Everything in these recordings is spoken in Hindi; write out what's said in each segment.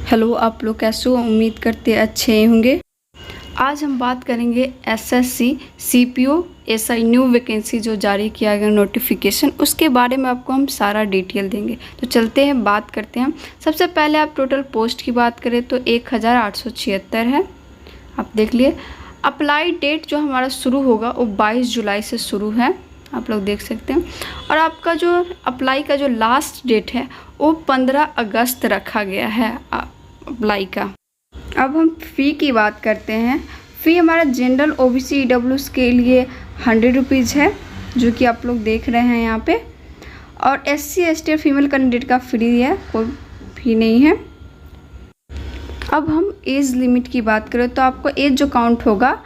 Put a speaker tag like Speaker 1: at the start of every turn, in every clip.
Speaker 1: हेलो, आप लोग कैसे हो? उम्मीद करते अच्छे होंगे। आज हम बात करेंगे SSC CPO SI new vacancy जो जारी किया गया नोटिफिकेशन, उसके बारे में आपको हम सारा डिटेल देंगे। तो चलते हैं, बात करते हैं। सबसे पहले आप टोटल पोस्ट की बात करें तो 1876 है, आप देख लिए। अप्लाई डेट जो हमारा शुरू होगा वो 22 जुलाई से शुरू है, आप लोग देख सकते हैं। और आपका जो अप्लाई का जो लास्ट डेट है वो 15 अगस्त रखा गया है अप्लाई का। अब हम फ़ी की बात करते हैं। फ़ी हमारा जनरल ओबीसी ईडब्ल्यूएस के लिए 100 रुपीज़ है, जो कि आप लोग देख रहे हैं यहाँ पे। और एससी एसटी और फीमेल कैंडिडेट का फ्री है, कोई फ़ी नहीं है। अब हम एज लिमिट की बात करें तो आपको एज जो काउंट होगा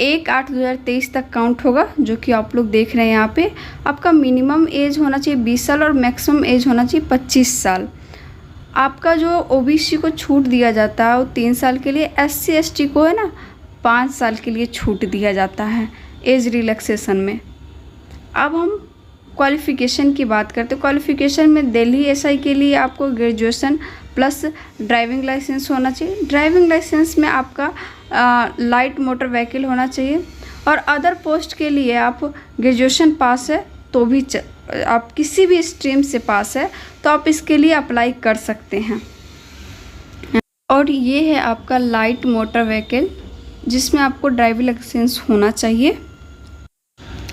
Speaker 1: 1/8/2023 तक काउंट होगा, जो कि आप लोग देख रहे हैं यहाँ पे। आपका मिनिमम एज होना चाहिए 20 साल और मैक्सिमम एज होना चाहिए 25 साल। आपका जो ओबीसी को छूट दिया जाता है वो 3 साल के लिए, एससी एसटी को है ना 5 साल के लिए छूट दिया जाता है एज रिलैक्सेशन में। अब हम क्वालिफ़िकेशन की बात करते हैं। क्वालिफ़िकेशन में दिल्ली एसआई के लिए आपको ग्रेजुएशन प्लस ड्राइविंग लाइसेंस होना चाहिए। ड्राइविंग लाइसेंस में आपका लाइट मोटर व्हीकल होना चाहिए। और अदर पोस्ट के लिए आप ग्रेजुएशन पास है तो भी आप किसी भी स्ट्रीम से पास है तो आप इसके लिए अप्लाई कर सकते हैं। और ये है आपका लाइट मोटर व्हीकल, जिसमें आपको ड्राइविंग लाइसेंस होना चाहिए।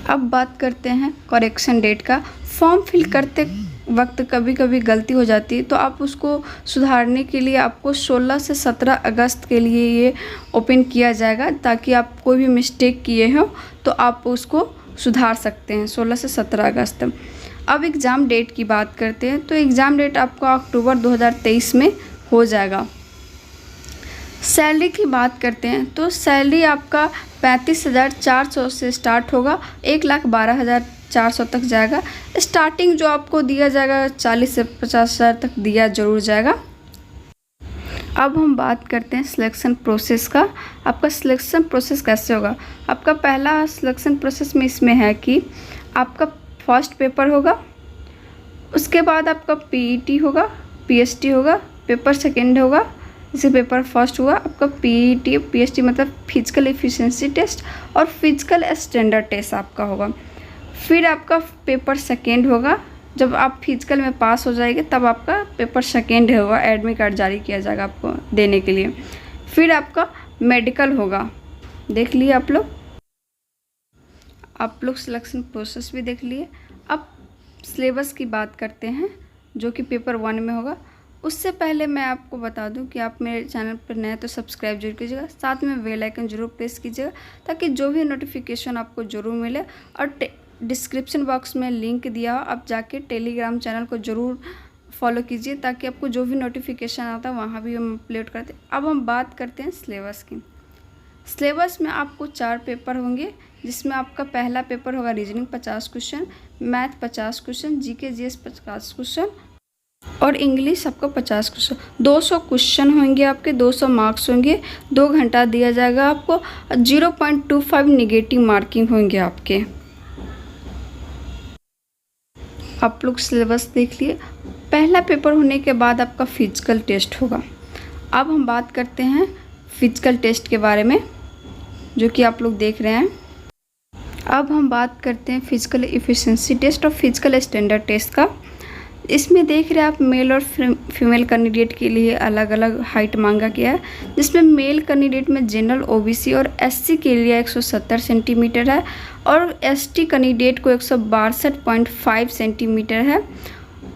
Speaker 1: अब बात करते हैं करेक्शन डेट का। फॉर्म फिल करते वक्त कभी कभी गलती हो जाती है, तो आप उसको सुधारने के लिए आपको 16 से 17 अगस्त के लिए ये ओपन किया जाएगा, ताकि आप कोई भी मिस्टेक किए हो तो आप उसको सुधार सकते हैं 16 से 17 अगस्त। अब एग्ज़ाम डेट की बात करते हैं तो एग्ज़ाम डेट आपका अक्टूबर 2023 में हो जाएगा। सैलरी की बात करते हैं तो सैलरी आपका 35,400 से स्टार्ट होगा, 1,12,400 तक जाएगा। स्टार्टिंग जो आपको दिया जाएगा 40 से 50,000 तक दिया जरूर जाएगा। अब हम बात करते हैं सिलेक्शन प्रोसेस का। आपका सिलेक्शन प्रोसेस कैसे होगा? आपका पहला सिलेक्शन प्रोसेस में इसमें है कि आपका फर्स्ट पेपर होगा, उसके बाद आपका पीईटी होगा, पीएसटी होगा, पेपर सेकेंड होगा, जैसे पेपर फर्स्ट हुआ आपका पीईटी पीएसटी मतलब फिजिकल एफिशिएंसी टेस्ट और फिजिकल स्टैंडर्ड टेस्ट आपका होगा। फिर आपका पेपर सेकेंड होगा, जब आप फिजिकल में पास हो जाएंगे तब आपका पेपर सेकेंड होगा, एडमिट कार्ड जारी किया जाएगा आपको देने के लिए। फिर आपका मेडिकल होगा, देख लिए आप लोग सिलेक्शन प्रोसेस भी देख लिए। अब सिलेबस की बात करते हैं, जो कि पेपर 1 में होगा। उससे पहले मैं आपको बता दूं कि आप मेरे चैनल पर नए तो सब्सक्राइब जरूर कीजिएगा, साथ में बेल आइकन जरूर प्रेस कीजिएगा, ताकि जो भी नोटिफिकेशन आपको ज़रूर मिले। और डिस्क्रिप्शन बॉक्स में लिंक दिया हो, आप जाके टेलीग्राम चैनल को ज़रूर फॉलो कीजिए, ताकि आपको जो भी नोटिफिकेशन आता है वहाँ भी हम अपलोड करते हैं। अब हम बात करते हैं सिलेबस की। सिलेबस में आपको 4 पेपर होंगे, जिसमें आपका पहला पेपर होगा reasoning 50 question, math 50 question, GK GS 50 question और इंग्लिश आपका 50 क्वेश्चन। 200 क्वेश्चन होंगे आपके, 200 मार्क्स होंगे, 2 घंटा दिया जाएगा आपको। 0.25 नेगेटिव मार्किंग होंगे आपके। आप लोग सिलेबस देख लिए। पहला पेपर होने के बाद आपका फिजिकल टेस्ट होगा। अब हम बात करते हैं फिजिकल टेस्ट के बारे में, जो कि आप लोग देख रहे हैं। अब हम बात करते हैं फिजिकल एफिशिएंसी टेस्ट और फिजिकल स्टैंडर्ड टेस्ट का। इसमें देख रहे हैं आप मेल और फीमेल कैंडिडेट के लिए अलग अलग हाइट मांगा गया है, जिसमें मेल कैंडिडेट में जनरल ओबीसी और एससी के लिए 170 सेंटीमीटर है और एसटी कैंडिडेट को 162.5 सेंटीमीटर है।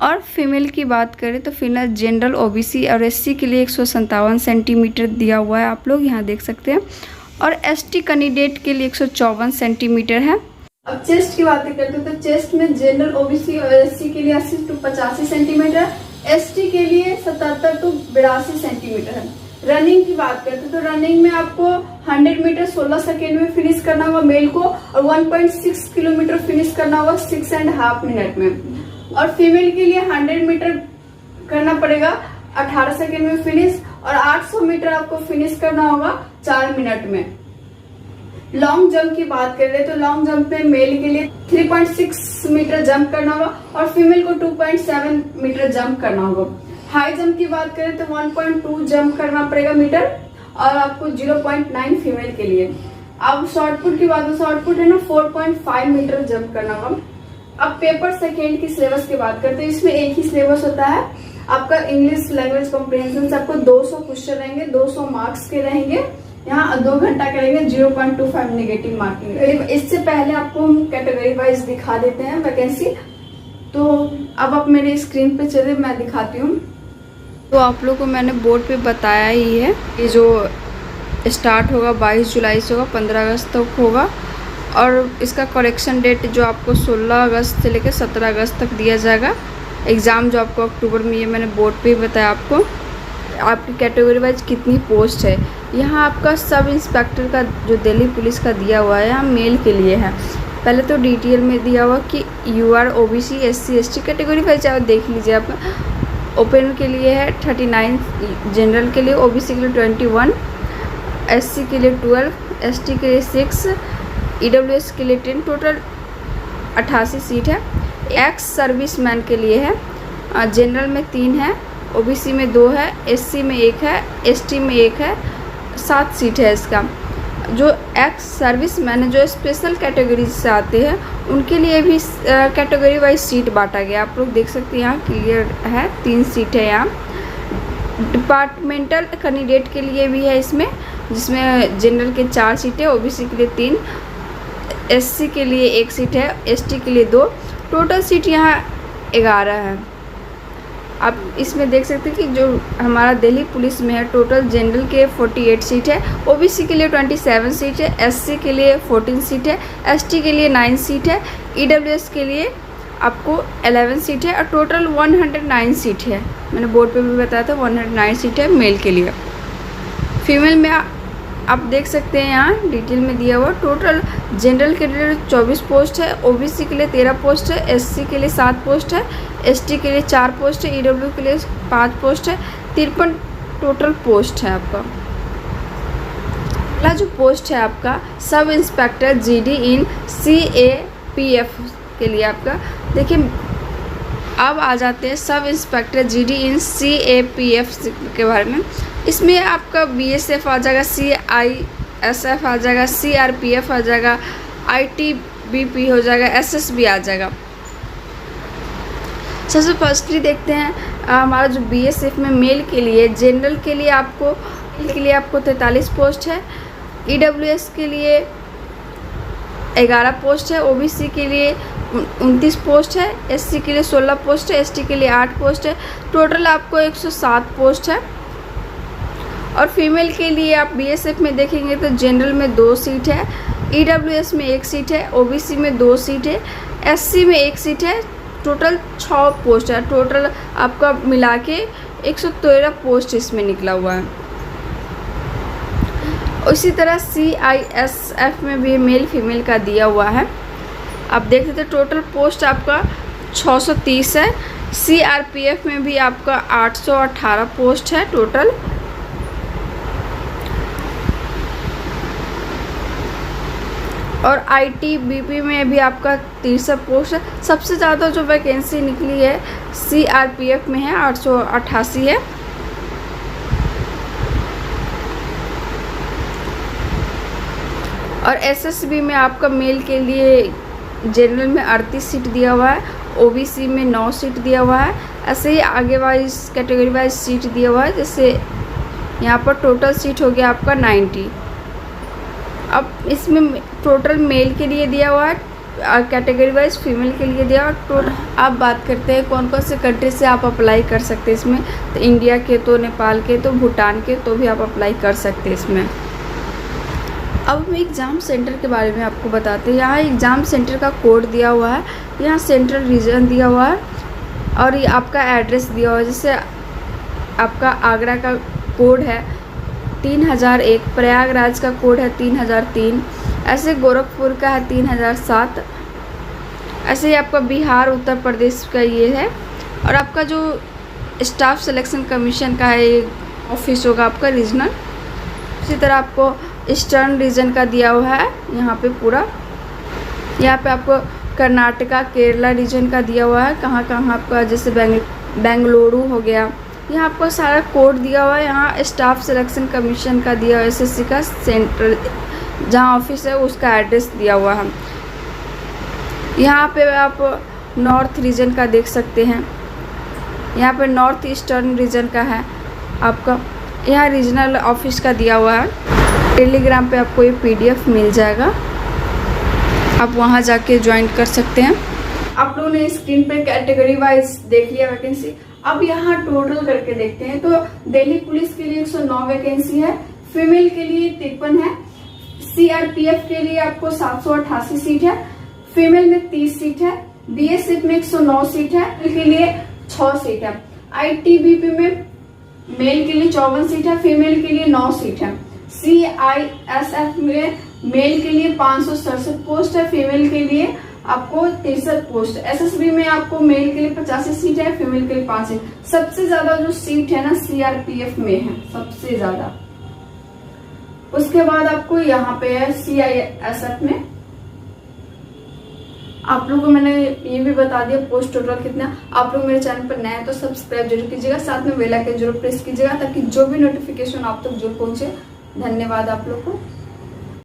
Speaker 1: और फीमेल की बात करें तो फीमेल जनरल ओबीसी और एससी के लिए 157 सेंटीमीटर दिया हुआ है, आप लोग यहाँ देख सकते हैं। और एसटी कैंडिडेट के लिए 154 सेंटीमीटर है। अब चेस्ट की बात करते हैं तो चेस्ट में जनरल ओबीसी और एससी के लिए 80 to 85 सेंटीमीटर, एसटी के लिए 77 to 82 सेंटीमीटर है। रनिंग की बात करते हैं तो रनिंग में आपको 100 मीटर 16 सेकेंड में फिनिश करना होगा मेल को, और 1.6 किलोमीटर फिनिश करना होगा 6.5 मिनट में। और फीमेल के लिए 100 मीटर करना पड़ेगा 18 सेकेंड में फिनिश, और 800 मीटर आपको फिनिश करना होगा 4 मिनट में। लॉन्ग जंप की बात कर रहे हैं तो लॉन्ग जंप में मेल के लिए 3.6 मीटर जंप करना होगा और फीमेल को 2.7 मीटर जंप करना होगा। हाई जंप की बात करें तो 1.2 जंप करना पड़ेगा मीटर, और आपको 0.9 फीमेल के लिए। अब शॉर्टपुट की बात, शॉर्टपुट है ना 4.5 मीटर जंप करना होगा। अब पेपर सेकेंड की सिलेबस की बात करते हैं, इसमें एक ही सिलेबस होता है आपका इंग्लिश लैंग्वेज कॉम्प्रिहेंशन से। आपको 200 क्वेश्चन रहेंगे, 200 मार्क्स के रहेंगे, यहाँ 2 घंटा करेंगे, 0.25 नेगेटिव मार्किंग। इससे पहले आपको हम कैटेगरी वाइज दिखा देते हैं वैकेंसी। तो अब आप मेरे स्क्रीन पे चले, मैं दिखाती हूँ। तो आप लोग को मैंने बोर्ड पे बताया ही है कि जो स्टार्ट होगा 22 जुलाई से होगा, 15 अगस्त तक होगा, और इसका करेक्शन डेट जो आपको 16 अगस्त से लेकर 17 अगस्त तक दिया जाएगा। एग्ज़ाम जो आपको अक्टूबर में, ये मैंने बोर्ड पे ही बताया आपको। आपकी कैटेगरी वाइज कितनी पोस्ट है, यहाँ आपका सब इंस्पेक्टर का जो दिल्ली पुलिस का दिया हुआ है, यहाँ मेल के लिए है। पहले तो डिटेल में दिया हुआ कि you are OBC SC ST category wise आप देख लीजिए। आप ओपन के लिए है 39, जनरल के लिए, OBC के लिए 21, SC के लिए 12, ST के लिए 6, EWS के लिए 10, टोटल 88 सीट है। एक्स सर्विसमैन के लिए है, जनरल में 3 है, OBC में 2 है, SC में 1 है, ST में 1 है, 7 सीट है इसका। जो एक्स सर्विसमैन है, जो स्पेशल कैटेगरी से आते हैं, उनके लिए भी कैटेगरी वाइज सीट बांटा गया। आप लोग देख सकते हैं यहाँ क्लियर है, 3 सीट है यहाँ। डिपार्टमेंटल कैंडिडेट के लिए भी है इसमें, जिसमें जनरल के 4 सीटें, OBC के लिए 3, SC के लिए 1 सीट है, ST के लिए 2, टोटल सीट यहाँ 11 है। आप इसमें देख सकते हैं कि जो हमारा दिल्ली पुलिस में है, टोटल जनरल के 48 सीट है, OBC के लिए 27 सीट है, SC के लिए 14 सीट है, ST के लिए 9 सीट है, EWS के लिए आपको 11 सीट है, और टोटल 109 सीट है। मैंने बोर्ड पे भी बताया था 109 सीट है मेल के लिए। फीमेल में आप देख सकते हैं यहाँ डिटेल में दिया हुआ। टोटल जनरल के लिए 24 पोस्ट है, OBC के लिए 13 पोस्ट है, SC के लिए 7 पोस्ट है, ST के लिए 4 पोस्ट है, EW के लिए 5 पोस्ट है, 53 टोटल पोस्ट है आपका। अगला जो पोस्ट है आपका सब इंस्पेक्टर GD इन CAPF के लिए आपका। देखिए अब आ जाते हैं सब इंस्पेक्टर GD इन CAPF के बारे में। इसमें आपका BSF आ जाएगा, CISF आ जाएगा, CRPF आ जाएगा, ITBP हो जाएगा, SSB आ जाएगा। सबसे फर्स्टली देखते हैं हमारा जो BSF में मेल के लिए, जनरल के लिए आपको 43 पोस्ट है, EWS के लिए 11 पोस्ट है, OBC के लिए 29 पोस्ट है, SC के लिए 16 पोस्ट है, ST के लिए 8 पोस्ट है, टोटल आपको 107 पोस्ट है। और फीमेल के लिए आप BSF में देखेंगे तो जनरल में 2 सीट है, EWS में 1 सीट है, OBC में 2 सीट है, SC में 1 सीट है, टोटल 6 पोस्ट है। टोटल आपका मिला के 113 पोस्ट इसमें निकला हुआ है। उसी तरह CISF में भी मेल फीमेल का दिया हुआ है। आप देख सकते हैं टोटल पोस्ट आपका 630 है। CRPF में भी आपका 818 पोस्ट है टोटल। और ITBP में भी आपका 63 पोस्ट है। सबसे ज़्यादा जो वैकेंसी निकली है CRPF में है, 888 है। और SSB में आपका मेल के लिए जनरल में 38 सीट दिया हुआ है, OBC में 9 सीट दिया हुआ है। ऐसे ही आगे वाइज कैटेगरी वाइज सीट दिया हुआ है। जैसे यहाँ पर टोटल सीट हो गया आपका 90। अब इसमें टोटल मेल के लिए दिया हुआ है, कैटेगरी वाइज फीमेल के लिए दिया। और टोटल आप बात करते हैं कौन कौन से कंट्री से आप अप्लाई कर सकते हैं इसमें, तो इंडिया के, तो नेपाल के, तो भूटान के, तो भी आप अप्लाई कर सकते हैं इसमें। अब हम एग्ज़ाम सेंटर के बारे में आपको बताते हैं। यहाँ एग्ज़ाम सेंटर का कोड दिया हुआ है, यहाँ सेंट्रल रीजन दिया हुआ है, और ये आपका एड्रेस दिया हुआ है। जैसे आपका आगरा का कोड है 3001, प्रयागराज का कोड है 3003, ऐसे गोरखपुर का है 3007, ऐसे ही आपका बिहार, उत्तर प्रदेश का ये है। और आपका जो स्टाफ सिलेक्शन कमीशन का है ये ऑफिस होगा आपका रीजनल। इसी तरह आपको ईस्टर्न रीजन का दिया हुआ है यहाँ पे पूरा। यहाँ पे आपको कर्नाटका, केरला रीजन का दिया हुआ है, कहाँ कहाँ आपका, जैसे बेंगलुरु हो गया, यहाँ आपको सारा कोड दिया हुआ है। यहाँ स्टाफ सिलेक्शन कमीशन का दिया हुआ है, एसएससी का सेंटर जहाँ ऑफिस है उसका एड्रेस दिया हुआ है। यहाँ पे आप नॉर्थ रीजन का देख सकते हैं। यहाँ पे नॉर्थ ईस्टर्न रीजन का है आपका। यहाँ रीजनल ऑफिस का दिया हुआ है। टेलीग्राम पे आपको ये पीडीएफ मिल जाएगा, आप वहाँ जाके ज्वाइन कर सकते हैं। आप लोगों ने स्क्रीन पे कैटेगरी वाइज देख लिया वैकेंसी। अब यहाँ टोटल करके देखते हैं। तो दिल्ली पुलिस के लिए 109 वैकेंसी है, फीमेल के लिए 53 है, सीआरपीएफ के लिए आपको 788 सीट है, फीमेल में 30 सीट है, बीएसएफ में 109 सीट है, के लिए 6 सीट है, आईटीबीपी में मेल के लिए 54 सीट है, फीमेल के लिए 9 सीट है, सीआईएसएफ में मेल के लिए 567 पोस्ट है, फीमेल के लिए आपको 63 पोस्ट। एसएसबी में आपको मेल के लिए 85 सीट है, फीमेल के लिए 5 सीट। सबसे ज्यादा जो सीट है ना सीआरपीएफ में है, सबसे ज्यादा। उसके बाद आपको यहाँ पे है सीआईएसएफ में। आप लोगों को मैंने ये भी बता दिया पोस्ट टोटल कितना। आप लोग मेरे चैनल पर नए हैं तो सब्सक्राइब जरूर कीजिएगा, साथ में बेल आइकन जरूर प्रेस कीजिएगा ताकि जो भी नोटिफिकेशन आप तक जरूर पहुंचे। धन्यवाद आप लोग को।